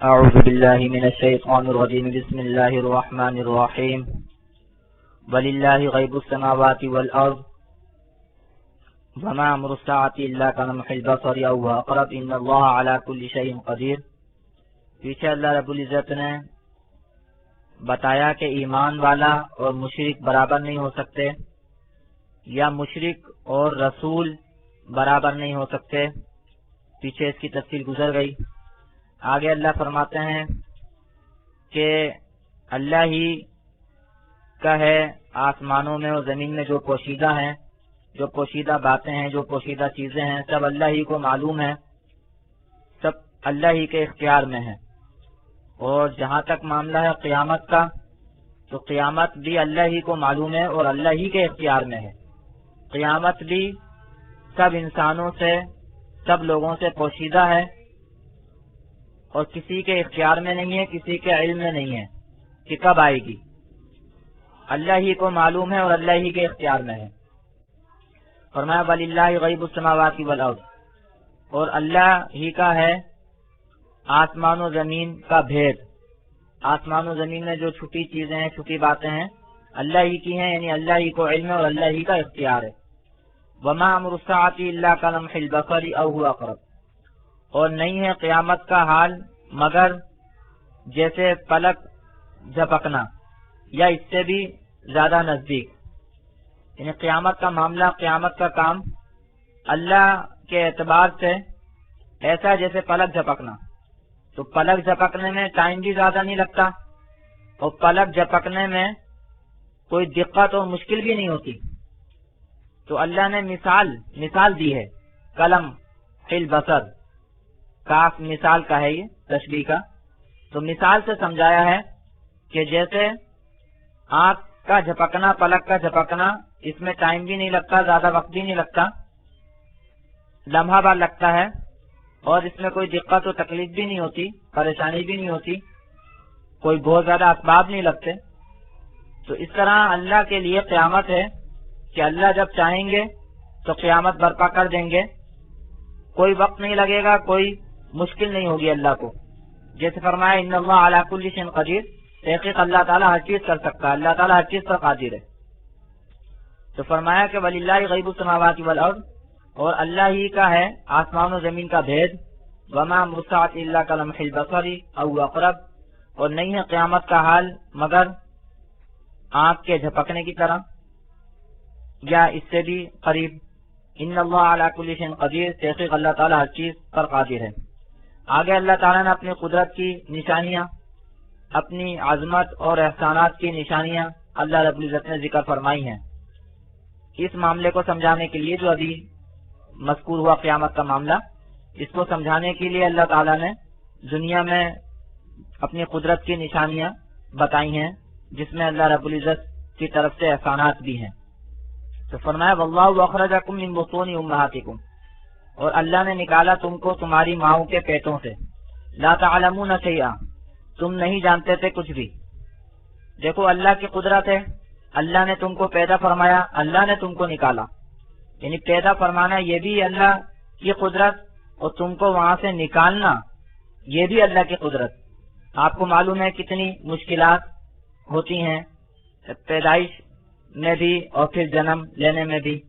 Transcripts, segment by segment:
اعوذ باللہ من الشیطان الرجیم بسم اللہ الرحمن الرحیم وللہ غیب السماوات والارض وما امر الساعة الا كلمح البصر او اقرب ان اللہ علی کل شیء قدیر۔ پیچھے اللہ رب العزت نے بتایا کہ ایمان والا اور مشرک برابر نہیں ہو سکتے، یا مشرک اور رسول برابر نہیں ہو سکتے۔ پیچھے اس کی تفصیل گزر گئی۔ آگے اللہ فرماتے ہیں کہ اللہ ہی کا ہے آسمانوں میں اور زمین میں جو پوشیدہ ہیں، جو پوشیدہ باتیں ہیں، جو پوشیدہ چیزیں ہیں، سب اللہ ہی کو معلوم ہے، سب اللہ ہی کے اختیار میں ہے۔ اور جہاں تک معاملہ ہے قیامت کا، تو قیامت بھی اللہ ہی کو معلوم ہے اور اللہ ہی کے اختیار میں ہے۔ قیامت بھی سب انسانوں سے، سب لوگوں سے پوشیدہ ہے اور کسی کے اختیار میں نہیں ہے، کسی کے علم میں نہیں ہے کہ کب آئے گی۔ اللہ ہی کو معلوم ہے اور اللہ ہی کے اختیار میں ہے۔ فرمایا وَلِلَّهِ غَيْبُ السَّمَاوَاتِ وَالْأَرْضِ، اور اللہ ہی کا ہے آسمان و زمین کا بھید۔ آسمان و زمین میں جو چھپی چیزیں ہیں، چھپی باتیں ہیں، اللہ ہی کی ہیں، یعنی اللہ ہی کو علم ہے اور اللہ ہی کا اختیار ہے۔ وَمَا أَمْرُ السَّاعَةِ إِلَّا كَلَمْحِ الْبَصَرِ أَوْ هُوَ أَقْرَبُ، اور نہیں ہے قیامت کا حال مگر جیسے پلک جھپکنا یا اس سے بھی زیادہ نزدیک۔ یعنی قیامت کا معاملہ، قیامت کا کام اللہ کے اعتبار سے ایسا جیسے پلک جھپکنا۔ تو پلک جھپکنے میں ٹائم بھی زیادہ نہیں لگتا اور پلک جھپکنے میں کوئی دقت اور مشکل بھی نہیں ہوتی۔ تو اللہ نے مثال دی ہے، قلم فی البصر، کاف مثال کا ہے، یہ تشبیہ کا، تو مثال سے سمجھایا ہے کہ جیسے آنکھ کا جھپکنا، پلک کا جھپکنا، اس میں ٹائم بھی نہیں لگتا، زیادہ وقت بھی نہیں لگتا، لمحہ بھر لگتا ہے، اور اس میں کوئی دقت و تکلیف بھی نہیں ہوتی، پریشانی بھی نہیں ہوتی، کوئی بہت زیادہ اسباب نہیں لگتے۔ تو اس طرح اللہ کے لیے قیامت ہے کہ اللہ جب چاہیں گے تو قیامت برپا کر دیں گے، کوئی وقت نہیں لگے گا، کوئی مشکل نہیں ہوگی اللہ کو۔ جیسے فرمایا ان اللہ علی کل شیء قدیر، تحقیق اللہ تعالیٰ ہر چیز کر سکتا ہے، اللہ تعالیٰ ہر چیز پر قادر ہے۔ تو فرمایا کہ وَلِلَّهِ غَيْبُ السَّمَاوَاتِ وَالْأَرْضِ، اور اللہ ہی کا ہے آسمان و زمین کا بھید۔ وَمَا أَمْرُ السَّاعَةِ إِلَّا كَلَمْحِ الْبَصَرِ أَوْ أَقْرَبُ، اور نہیں ہے قیامت کا حال مگر آنکھ کے جھپکنے کی طرح یا اس سے بھی قریب۔ ان اللہ علی کل شیء قدیر، تحقیق اللہ تعالیٰ ہر چیز پر قادر ہے۔ آگے اللہ تعالیٰ نے اپنی قدرت کی نشانیاں، اپنی عظمت اور احسانات کی نشانیاں اللہ رب العزت نے ذکر فرمائی ہیں۔ اس معاملے کو سمجھانے کے لیے جو ابھی مذکور ہوا قیامت کا معاملہ، اس کو سمجھانے کے لیے اللہ تعالیٰ نے دنیا میں اپنی قدرت کی نشانیاں بتائی ہیں، جس میں اللہ رب العزت کی طرف سے احسانات بھی ہیں۔ تو فرمایا واللہ اخرجکم من بطون امہاتکم، اور اللہ نے نکالا تم کو تمہاری ماؤں کے پیٹوں سے، لا تعلمون شیئا، تم نہیں جانتے تھے کچھ بھی۔ دیکھو اللہ کی قدرت ہے، اللہ نے تم کو پیدا فرمایا، اللہ نے تم کو نکالا، یعنی پیدا فرمانا یہ بھی اللہ کی قدرت، اور تم کو وہاں سے نکالنا یہ بھی اللہ کی قدرت۔ آپ کو معلوم ہے کتنی مشکلات ہوتی ہیں پیدائش میں بھی اور پھر جنم لینے میں بھی۔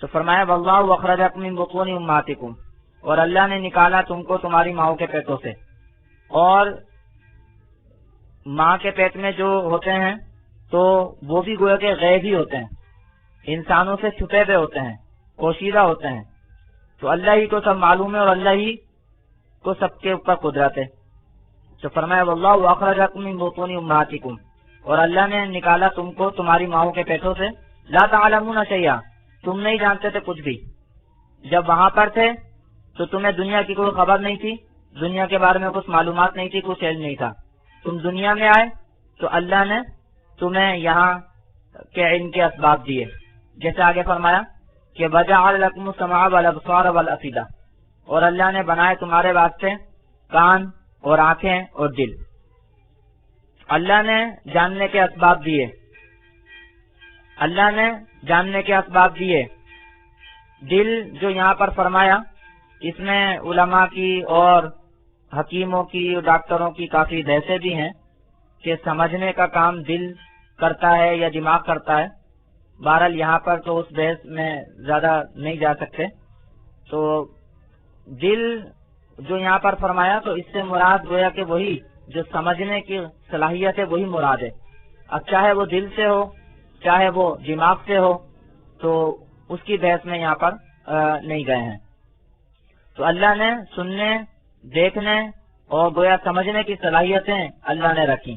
تو فرمایا واللہ اخرجکم من بطون امہاتکم، اور اللہ نے نکالا تم کو تمہاری ماؤں کے پیٹوں سے۔ اور ماں کے پیٹ میں جو ہوتے ہیں تو وہ بھی گویا کہ غیب ہی ہوتے ہیں، انسانوں سے چھپے ہوئے ہوتے ہیں، پوشیدہ ہوتے ہیں۔ تو اللہ ہی کو سب معلوم ہے اور اللہ ہی کو سب کے اوپر قدرت ہے۔ تو فرمایا واللہ اخرجکم من بطون امہاتکم، اور اللہ نے نکالا تم کو تمہاری ماؤں کے پیٹوں سے، لا تعلمون شیئا، تم نہیں جانتے تھے کچھ بھی۔ جب وہاں پر تھے تو تمہیں دنیا کی کوئی خبر نہیں تھی، دنیا کے بارے میں کچھ معلومات نہیں تھی، کچھ علم نہیں تھا۔ تم دنیا میں آئے تو اللہ نے تمہیں یہاں کے علم کے اسباب دیے، جیسے آگے فرمایا کہ وَجَعَلَ لَكُمُ السَّمْعَ وَالْأَبْصَارَ وَالْأَفْئِدَةَ، اور اللہ نے بنائے تمہارے واسطے کان اور آنکھیں اور دل۔ اللہ نے جاننے کے اسباب دیے، اللہ نے جاننے کے اسباب دیے۔ دل جو یہاں پر فرمایا، اس میں علماء کی اور حکیموں کی اور ڈاکٹروں کی کافی بحثیں بھی ہیں کہ سمجھنے کا کام دل کرتا ہے یا دماغ کرتا ہے. بہرحال یہاں پر تو اس بحث میں زیادہ نہیں جا سکتے. تو دل جو یہاں پر فرمایا تو اس سے مراد گویا کہ وہی جو سمجھنے کی صلاحیت ہے وہی مراد ہے. اب چاہے وہ دل سے ہو چاہے وہ دماغ سے ہو تو اس کی بحث میں یہاں پر نہیں گئے ہیں. تو اللہ نے سننے دیکھنے اور گویا سمجھنے کی صلاحیتیں اللہ نے رکھی.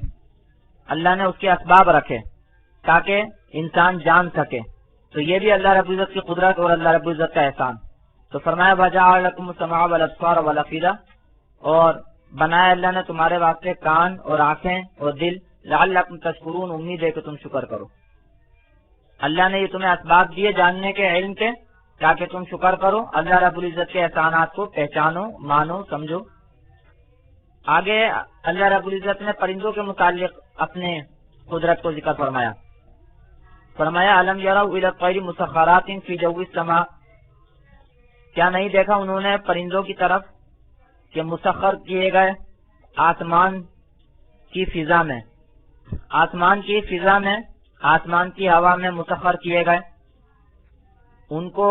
اللہ نے اس کے اسباب رکھے تاکہ انسان جان سکے. تو یہ بھی اللہ رب العزت کی قدرت اور اللہ رب العزت کا احسان. تو فرمایا وَجَعَلَ لَكُمُ السَّمْعَ وَالْأَبْصَارَ وَالْأَفْئِدَةَ، اور بنایا اللہ نے تمہارے واسطے کان اور آنکھیں اور دل، لعلکم تشکرون، امید ہے کہ تم شکر کرو. اللہ نے یہ تمہیں اسباب دیے جاننے کے، علم کے، تاکہ تم شکر کرو، اللہ رب العزت کے احسانات کو پہچانو، مانو، سمجھو. آگے اللہ رب العزت نے پرندوں کے متعلق اپنے قدرت کو ذکر فرمایا. فرمایا الم یروا الی الطیر مسخرات فی جو السماء، کیا نہیں دیکھا انہوں نے پرندوں کی طرف کہ مسخر کیے گئے آسمان کی فضا میں، آسمان کی فضا میں، آسمان کی ہوا میں مسخر کیے گئے. ان کو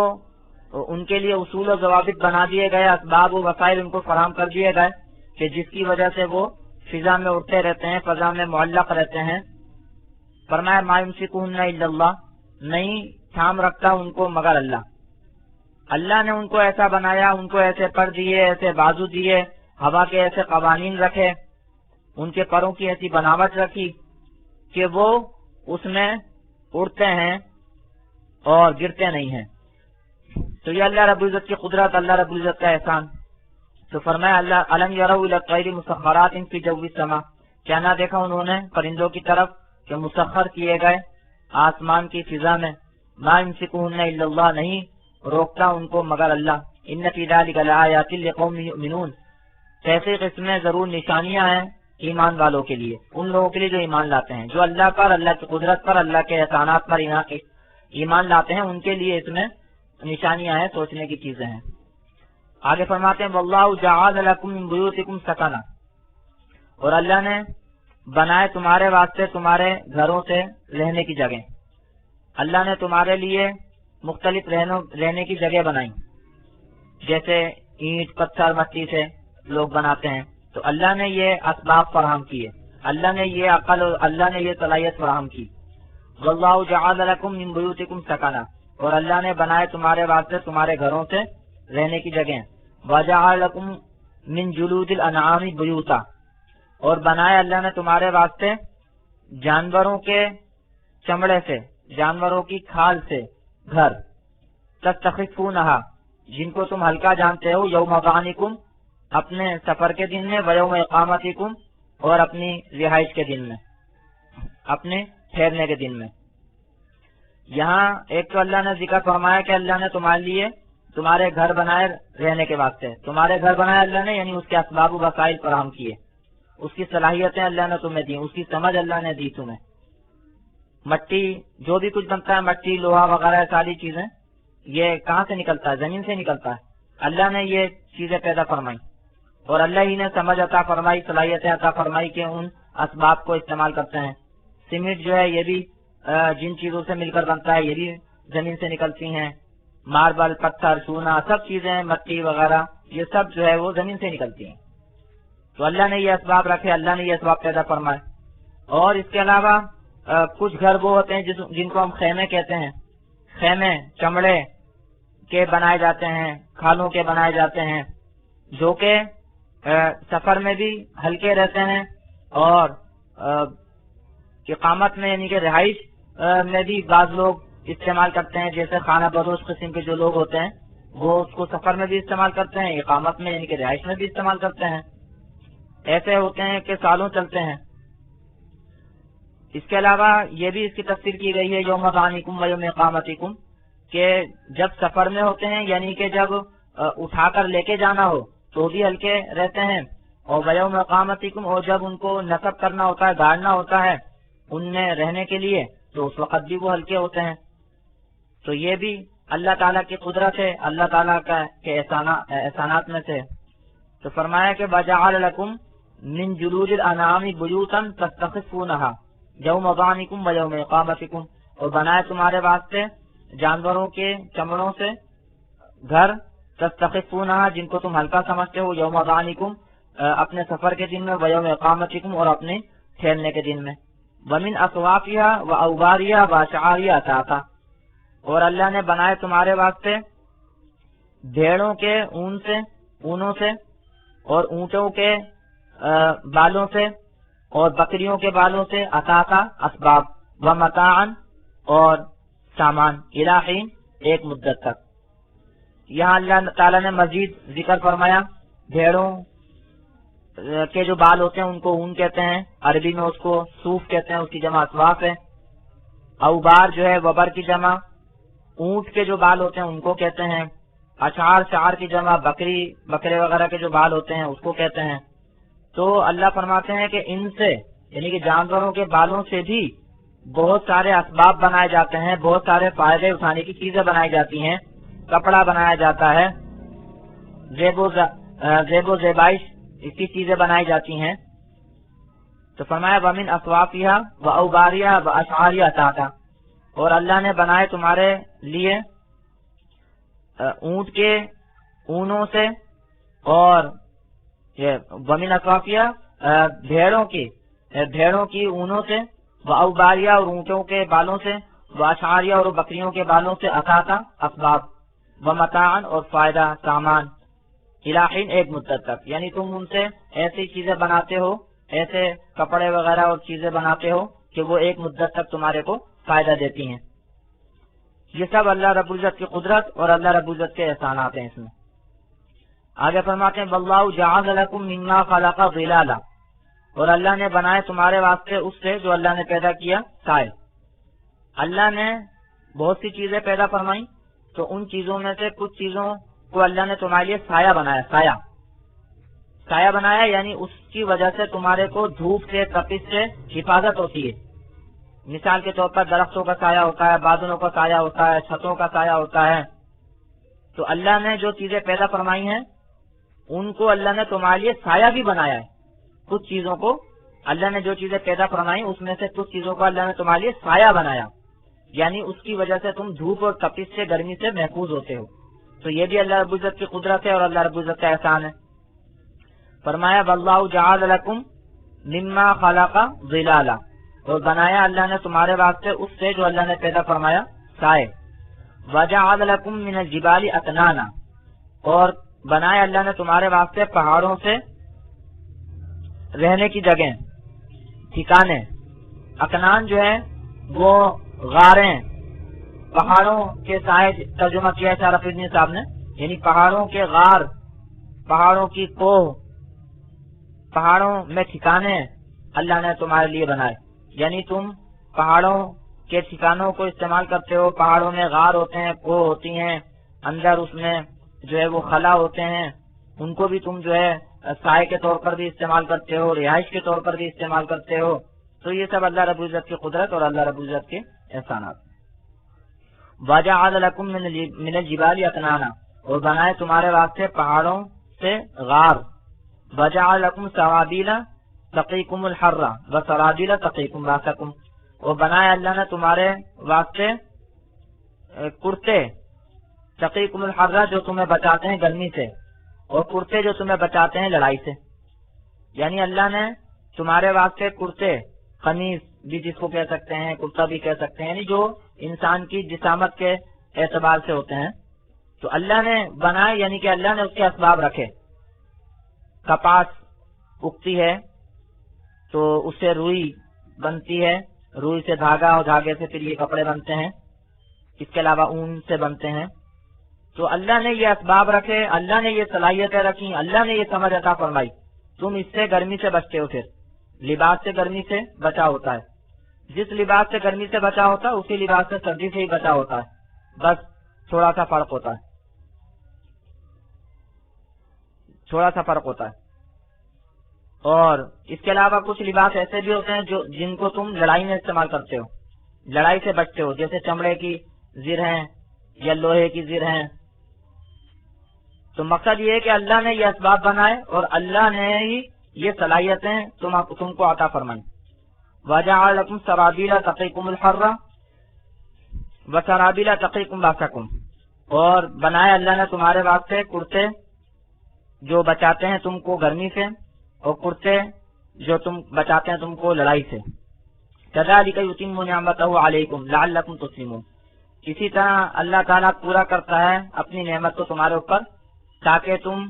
ان کے لیے اصول و ضوابط بنا دیے گئے، اسباب و وسائل ان کو فراہم کر دیے گئے کہ جس کی وجہ سے وہ فضا میں اڑتے رہتے ہیں، فضا میں معلق رہتے ہیں. فرمایا ما یمسکہن الا اللہ، نہیں تھام رکھتا ان کو مگر اللہ. اللہ نے ان کو ایسا بنایا، ان کو ایسے پر دیے، ایسے بازو دیے، ہوا کے ایسے قوانین رکھے، ان کے پروں کی ایسی بناوٹ رکھی کہ وہ اس میں اڑتے ہیں اور گرتے نہیں ہیں. تو یہ اللہ رب العزت کی قدرت، اللہ رب العزت کا احسان. تو فرمایا اللہ الم یروا الی الطیر مسخرات فی جو السماء، کیا نہ دیکھا انہوں نے پرندوں کی طرف کہ مسخر کیے گئے آسمان کی فضا میں. ما یمسکہن الا اللہ، نہیں روکتا ان کو مگر اللہ. ان فی ذلک لآیات لقوم یؤمنون، ایسی قسمیں ضرور نشانیاں ہیں ایمان والوں کے لیے، ان لوگوں کے لیے جو ایمان لاتے ہیں، جو اللہ پر، اللہ کی قدرت پر، اللہ کے احسانات پر ایمان لاتے ہیں، ان کے لیے اس میں نشانیاں ہیں، سوچنے کی چیزیں ہیں. آگے فرماتے ہیں واللہ جعل لکم من بیوتکم سکنا، اور اللہ نے بنائے تمہارے واسطے تمہارے گھروں سے رہنے کی جگہ. اللہ نے تمہارے لیے مختلف رہنے کی جگہ بنائی، جیسے اینٹ پتھر مٹی سے لوگ بناتے ہیں. تو اللہ نے یہ اسباب فراہم کیے، اللہ نے یہ عقل اور اللہ نے یہ صلاحیت فراہم کی. واللہ جعل لکم من بیوتکم سکنا، اور اللہ نے بنائے تمہارے واسطے تمہارے گھروں سے رہنے کی جگہ. وجعل لکم من جلود الانعام بیوتا، اور بنایا اللہ نے تمہارے واسطے جانوروں کے چمڑے سے، جانوروں کی کھال سے گھر. تستخفونہا، جن کو تم ہلکا جانتے ہو، یوم ظعنکم، اپنے سفر کے دن میں، ویوم اقامتکم، اور اپنی رہائش کے دن میں، اپنے ٹھہرنے کے دن میں. یہاں ایک تو اللہ نے ذکر فرمایا کہ اللہ نے تمہارے لیے تمہارے گھر بنائے رہنے کے واسطے، تمہارے گھر بنائے اللہ نے، یعنی اس کے اسباب و وسائل فراہم کیے، اس کی صلاحیتیں اللہ نے تمہیں دی، اس کی سمجھ اللہ نے دی تمہیں. مٹی جو بھی کچھ بنتا ہے، مٹی لوہا وغیرہ ساری چیزیں، یہ کہاں سے نکلتا ہے؟ زمین سے نکلتا ہے. اللہ نے یہ چیزیں پیدا فرمائی اور اللہ ہی نے سمجھ عطا فرمائی، صلاحیتیں عطا فرمائی کہ ان اسباب کو استعمال کرتے ہیں. سیمنٹ جو ہے یہ بھی جن چیزوں سے مل کر بنتا ہے، یہ بھی زمین سے نکلتی ہیں. ماربل، پتھر، چونا، سب چیزیں، مٹی وغیرہ، یہ سب جو ہے وہ زمین سے نکلتی ہیں. تو اللہ نے یہ اسباب رکھے، اللہ نے یہ اسباب پیدا فرمائے. اور اس کے علاوہ کچھ گھر وہ ہوتے ہیں جن کو ہم خیمے کہتے ہیں. خیمے چمڑے کے بنائے جاتے ہیں، کھالوں کے بنائے جاتے ہیں، جو کہ سفر میں بھی ہلکے رہتے ہیں اور اقامت میں یعنی کہ رہائش میں بھی بعض لوگ استعمال کرتے ہیں. جیسے خانہ بدوش قسم کے جو لوگ ہوتے ہیں وہ اس کو سفر میں بھی استعمال کرتے ہیں، اقامت میں یعنی کہ رہائش میں بھی استعمال کرتے ہیں. ایسے ہوتے ہیں کہ سالوں چلتے ہیں. اس کے علاوہ یہ بھی اس کی تفسیر کی گئی ہے یوم ظعنکم و یوم اقامتکم، کہ جب سفر میں ہوتے ہیں یعنی کہ جب اٹھا کر لے کے جانا ہو تو بھی ہلکے رہتے ہیں، اور ویوم اقامتکم، اور جب ان کو نصب کرنا ہوتا ہے، گاڑنا ہوتا ہے ان میں رہنے کے لیے، تو اس وقت بھی وہ ہلکے ہوتے ہیں. تو یہ بھی اللہ تعالیٰ کی قدرت ہے، اللہ تعالیٰ کے احسانات میں سے. تو فرمایا کہ وجعل لکم من جلود الانعام بیوتا تستخفونها یوم ظعنکم و یوم اقامتکم، اور بنائے تمہارے واسطے جانوروں کے چمڑوں سے گھر، تستخفونها جن کو تم ہلکا سمجھتے ہو، یوم ظعنکم اپنے سفر کے دن میں، و یوم اقامتکم اور اپنے ٹھہرنے کے دن میں، ومن اصوافها و اوبارها و اشعارها اتاتا، اور اللہ نے بنائے تمہارے واسطے بھیڑوں کے اونوں سے اور اونٹوں کے بالوں سے اور بکریوں کے بالوں سے، اتاتا اسباب، و متاعن اور سامان، الی حین ایک مدت تک۔ یہاں اللہ تعالیٰ نے مزید ذکر فرمایا بھیڑوں کے جو بال ہوتے ہیں ان کو اون کہتے ہیں، عربی میں اس کو صوف کہتے ہیں، اس کی جمع اسواف ہے۔ اوبار جو ہے وبر کی جمع، اونٹ کے جو بال ہوتے ہیں ان کو کہتے ہیں۔ اشعار، شعر کی جمع بکرے وغیرہ کے جو بال ہوتے ہیں اس کو کہتے ہیں۔ تو اللہ فرماتے ہیں کہ ان سے یعنی کہ جانوروں کے بالوں سے بھی بہت سارے اسباب بنائے جاتے ہیں، بہت سارے فائدے اٹھانے کی چیزیں بنائی جاتی ہیں، کپڑا بنایا جاتا ہے، زیب و زیبائش اس کی چیزیں بنائی جاتی ہیں۔ تو فرمایا ومن اصوافها و اوبارها و اشعارها اتاتا، اور اللہ نے بنائے تمہارے لیے اونٹ کے اونوں سے اور ومن اصوافها بھیڑوں کی اونوں سے، و اوبارها اور اونٹوں کے بالوں سے، و اشعارها اور بکریوں کے بالوں سے، اتاتا اسباب، و متاعن اور فائدہ سامان، الی حین ایک مدت تک، یعنی تم ان سے ایسی چیزیں بناتے ہو، ایسے کپڑے وغیرہ اور چیزیں بناتے ہو کہ وہ ایک مدت تک تمہارے کو فائدہ دیتی ہیں۔ یہ سب اللہ رب العزت کی قدرت اور اللہ رب العزت کے احسانات ہیں اس میں۔ آگے فرماتے ہیں واللہ جعل لکم مما خلق ظلالا، اور اللہ نے بنائے تمہارے واسطے اس سے جو اللہ نے پیدا کیا سائے۔ اللہ نے بہت سی چیزیں پیدا فرمائی، تو ان چیزوں میں سے کچھ چیزوں کو اللہ نے تمہارے لیے سایہ بنایا، سایہ بنایا یعنی اس کی وجہ سے تمہارے کو دھوپ سے تپش سے حفاظت ہوتی ہے۔ مثال کے طور پر درختوں کا سایہ ہوتا ہے، بادلوں کا سایہ ہوتا ہے، چھتوں کا سایہ ہوتا ہے۔ تو اللہ نے جو چیزیں پیدا فرمائی ہیں ان کو اللہ نے تمہارے لیے سایہ بھی بنایا ہے۔ کچھ چیزوں کو اللہ نے جو چیزیں پیدا فرمائی اس میں سے کچھ چیزوں کو اللہ نے تمہارے لیے سایہ بنایا، یعنی اس کی وجہ سے تم دھوپ اور تپش سے گرمی سے محفوظ ہوتے ہو۔ تو یہ بھی اللہ رب العزت کی قدرت ہے اور اللہ رب العزت کا احسان ہے۔ فرمایا واللہ جعل لکم مما خلق ظلالا، اور بنایا اللہ نے تمہارے واسطے اس سے جو اللہ نے پیدا فرمایا سائے۔ وجعل لکم من الجبال اکنانا، اور بنایا اللہ نے تمہارے واسطے پہاڑوں سے رہنے کی جگہیں، ٹھکانے۔ اکنان جو ہے وہ غاریں، پہاڑوں کے سائے ترجمہ کیا ہے شارف ابن صاحب نے، یعنی پہاڑوں کے غار، پہاڑوں کی کوہ، پہاڑوں میں ٹھکانے اللہ نے تمہارے لیے بنائے، یعنی تم پہاڑوں کے ٹھکانوں کو استعمال کرتے ہو۔ پہاڑوں میں غار ہوتے ہیں، کوہ ہوتی ہیں، اندر اس میں جو ہے وہ خلا ہوتے ہیں، ان کو بھی تم جو ہے سائے کے طور پر بھی استعمال کرتے ہو، رہائش کے طور پر بھی استعمال کرتے ہو۔ تو یہ سب اللہ رب العزت کی قدرت اور اللہ رب العزت کے احسانات۔ وَجَعَلَ لَكُم مِّنَ الْجِبَالِ أَكْنَانًا، اور بنائے تمہارے واسطے پہاڑوں سے غار۔ وَجَعَلَ لَكُمْ سَرَابِيلَ تَقِيكُمُ الْحَرَّ وَسَرَابِيلَ تَقِيكُمْ بَأْسَكُمْ، اور بنائے اللہ نے تمہارے واسطے کرتے، تقیکم الحر جو تمہیں بچاتے ہیں گرمی سے، اور کرتے جو تمہیں بچاتے ہیں لڑائی سے۔ یعنی اللہ نے تمہارے واسطے کرتے، قمیص بھی جس کو کہہ سکتے ہیں، کرتا بھی کہہ سکتے ہیں، یعنی جو انسان کی جسامت کے اعتبار سے ہوتے ہیں، تو اللہ نے بنائے، یعنی کہ اللہ نے اس کے اسباب رکھے۔ کپاس اگتی ہے تو اس سے روئی بنتی ہے، روئی سے دھاگا، اور دھاگے سے پھر یہ کپڑے بنتے ہیں، اس کے علاوہ اون سے بنتے ہیں۔ تو اللہ نے یہ اسباب رکھے، اللہ نے یہ صلاحیتیں رکھی، اللہ نے یہ سمجھ عطا فرمائی، تم اس سے گرمی سے بچتے ہو۔ پھر لباس سے گرمی سے بچا ہوتا ہے، جس لباس سے گرمی سے بچا ہوتا ہے اسی لباس سے سردی سے ہی بچا ہوتا ہے، بس تھوڑا سا فرق ہوتا ہے، تھوڑا سا فرق ہوتا ہے۔ اور اس کے علاوہ کچھ لباس ایسے بھی ہوتے ہیں جن کو تم لڑائی میں استعمال کرتے ہو، لڑائی سے بچتے ہو، جیسے چمڑے کی زر ہیں یا لوہے کی زر ہیں۔ تو مقصد یہ ہے کہ اللہ نے یہ اسباب بنائے اور اللہ نے ہی یہ صلاحیتیں تم کو عطا فرمائیں. وَجَعَلَ لَكُمْ سَرَابِيلَ تَقِيكُمُ الْحَرَّ وَسَرَابِيلَ تَقِيكُمْ بَأْسَكُمْ، اور بنایا اللہ نے تمہارے واسطے کرتے جو بچاتے ہیں تم کو گرمی سے، اور کرتے جو تم بچاتے ہیں تم کو لڑائی سے. كَذَلِكَ يُتِمُّ نِعْمَتَهُ عَلَيْكُمْ لَعَلَّكُمْ تُسْلِمُونَ. اسی طرح اللہ تعالیٰ پورا کرتا ہے اپنی نعمت کو تمہارے اوپر تاکہ تم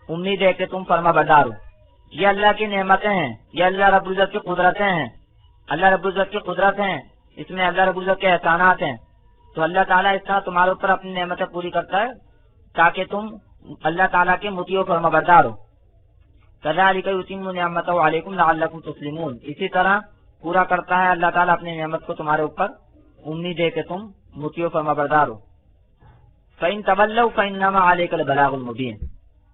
امید ہے کہ تم فرما بردار ہو. یہ اللہ کی نعمتیں ہیں، یہ اللہ رب العزت کی قدرتیں ہیں، اللہ رب العزت کی قدرت ہیں، اس میں اللہ رب العزت کے احسانات ہیں. تو اللہ تعالیٰ اس طرح تمہارے اوپر اپنی نعمتیں پوری کرتا ہے تاکہ تم اللہ تعالیٰ کے مطیع و فرما بردار ہو. كَذَلِكَ يُتِمُّ نِعْمَتَهُ عَلَيْكُمْ لَعَلَّكُمْ تُسْلِمُونَ. اسی طرح پورا کرتا ہے اللہ تعالیٰ اپنی نعمت کو تمہارے اوپر امید ہے کہ تم مطیع و فرما بردار ہو. فَإِن تَوَلَّوْا فَإِنَّمَا عَلَيْكَ الْبَلَاغُ الْمُبِينُ.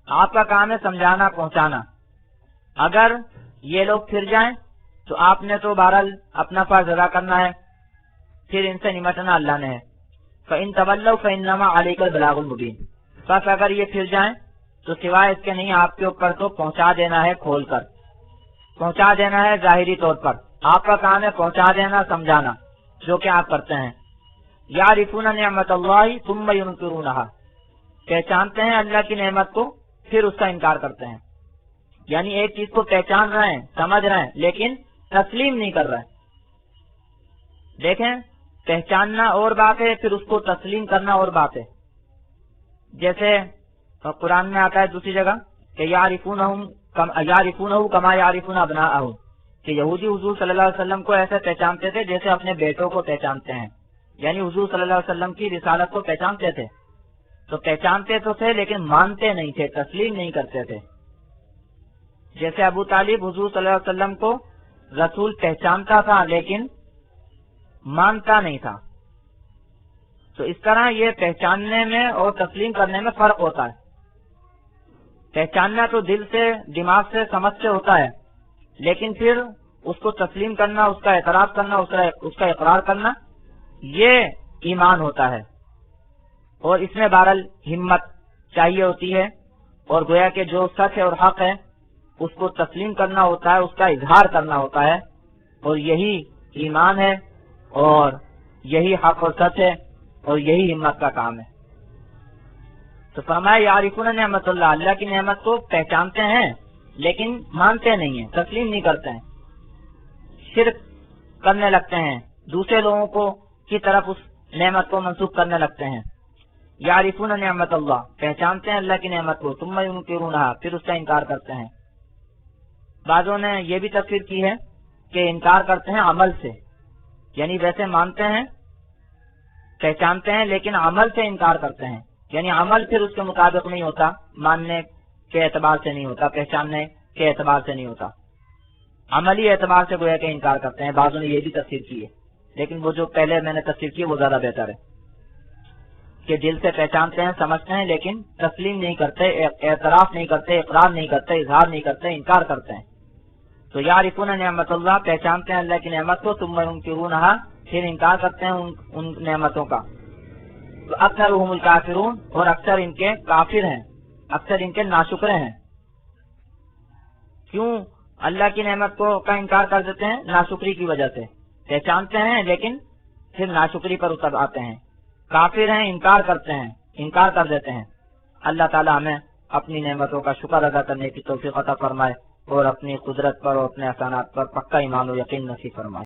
آپ کا کام ہے سمجھانا پہنچانا. اگر یہ لوگ پھر جائیں تو آپ نے تو بہرحال اپنا فرض ادا کرنا ہے، پھر ان سے نمٹنا اللہ نے ہے. فَإِن تَوَلَّوْا فَإِنَّمَا عَلَيْكَ الْبَلَاغُ الْمُبِينُ. بس اگر یہ پھر جائیں تو سوائے اس کے نہیں، آپ کے اوپر تو پہنچا دینا ہے، کھول کر پہنچا دینا ہے. ظاہری طور پر آپ کا کام ہے پہنچا دینا، سمجھانا، جو کہ آپ کرتے ہیں. یعرفون نعمت اللہ ثم ینکرونہا. پہچانتے ہیں اللہ کی نعمت کو پھر اس کا انکار کرتے ہیں. یعنی ایک چیز کو پہچان رہے ہیں، سمجھ رہے ہیں، لیکن تسلیم نہیں کر رہے. دیکھیں، پہچاننا اور بات ہے، پھر اس کو تسلیم کرنا اور بات ہے. جیسے قرآن میں آتا ہے دوسری جگہ کہ یعرفونہ کما یعرفون ابناءہم، کہ یہودی حضور صلی اللہ علیہ وسلم کو ایسے پہچانتے تھے جیسے اپنے بیٹوں کو پہچانتے ہیں. یعنی حضور صلی اللہ علیہ وسلم کی رسالت کو پہچانتے تھے. تو پہچانتے تو تھے لیکن مانتے نہیں تھے، تسلیم نہیں کرتے تھے. جیسے ابو طالب حضور صلی اللہ علیہ وسلم کو رسول پہچانتا تھا لیکن مانتا نہیں تھا. تو اس طرح یہ پہچاننے میں اور تسلیم کرنے میں فرق ہوتا ہے. پہچاننا تو دل سے، دماغ سے، سمجھ سے ہوتا ہے، لیکن پھر اس کو تسلیم کرنا، اس کا اعتراف کرنا، اس کا اقرار کرنا، یہ ایمان ہوتا ہے. اور اس میں بہرحال ہمت چاہیے ہوتی ہے، اور گویا کہ جو سچ ہے اور حق ہے اس کو تسلیم کرنا ہوتا ہے، اس کا اظہار کرنا ہوتا ہے. اور یہی ایمان ہے، اور یہی حق اور سچ ہے، اور یہی ہمت کا کام ہے. تو فرمایا یعرفون نعمت اللہ، اللہ کی نعمت کو پہچانتے ہیں لیکن مانتے نہیں ہیں، تسلیم نہیں کرتے ہیں، شرک کرنے لگتے ہیں، دوسرے لوگوں کو کی طرف اس نعمت کو منسوخ کرنے لگتے ہیں. یعرفون نعمت اللہ، پہچانتے ہیں اللہ کی نعمت کو، ثم ینکرونہا، پھر اس کا انکار کرتے ہیں. بعضوں نے یہ بھی تفسیر کی ہے کہ انکار کرتے ہیں عمل سے، یعنی ویسے مانتے ہیں، پہچانتے ہیں، لیکن عمل سے انکار کرتے ہیں. یعنی عمل پھر اس کے مطابق نہیں ہوتا، ماننے کے اعتبار سے نہیں ہوتا، پہچاننے کے اعتبار سے نہیں ہوتا، عملی اعتبار سے گویا کہ انکار کرتے ہیں. بعضوں نے یہ بھی تفسیر کی ہے، لیکن وہ جو پہلے میں نے تفسیر کی وہ زیادہ بہتر ہے کہ دل سے پہچانتے ہیں، سمجھتے ہیں، لیکن تسلیم نہیں کرتے، اعتراف نہیں کرتے، اقرار نہیں کرتے، اظہار نہیں کرتے، انکار کرتے ہیں. تو یعرفون نعمت اللہ، پہچانتے ہیں اللہ کی نعمت کو، ثم ینکرونہا، پھر انکار کرتے ہیں ان نعمتوں کا. اکثرهم الکافرون، اور اکثر ان کے کافر ہیں، اکثر ان کے ناشکرے ہیں. کیوں اللہ کی نعمت کو کا انکار کر دیتے ہیں؟ ناشکری کی وجہ سے. پہچانتے ہیں لیکن پھر ناشکری پر اتر آتے ہیں، کافر ہیں، انکار کرتے ہیں، انکار کر دیتے ہیں. اللہ تعالی ہمیں اپنی نعمتوں کا شکر ادا کرنے کی توفیق عطا فرمائے، اور اپنی قدرت پر اور اپنے احسانات پر پکا ایمان و یقین نصیب فرمائے.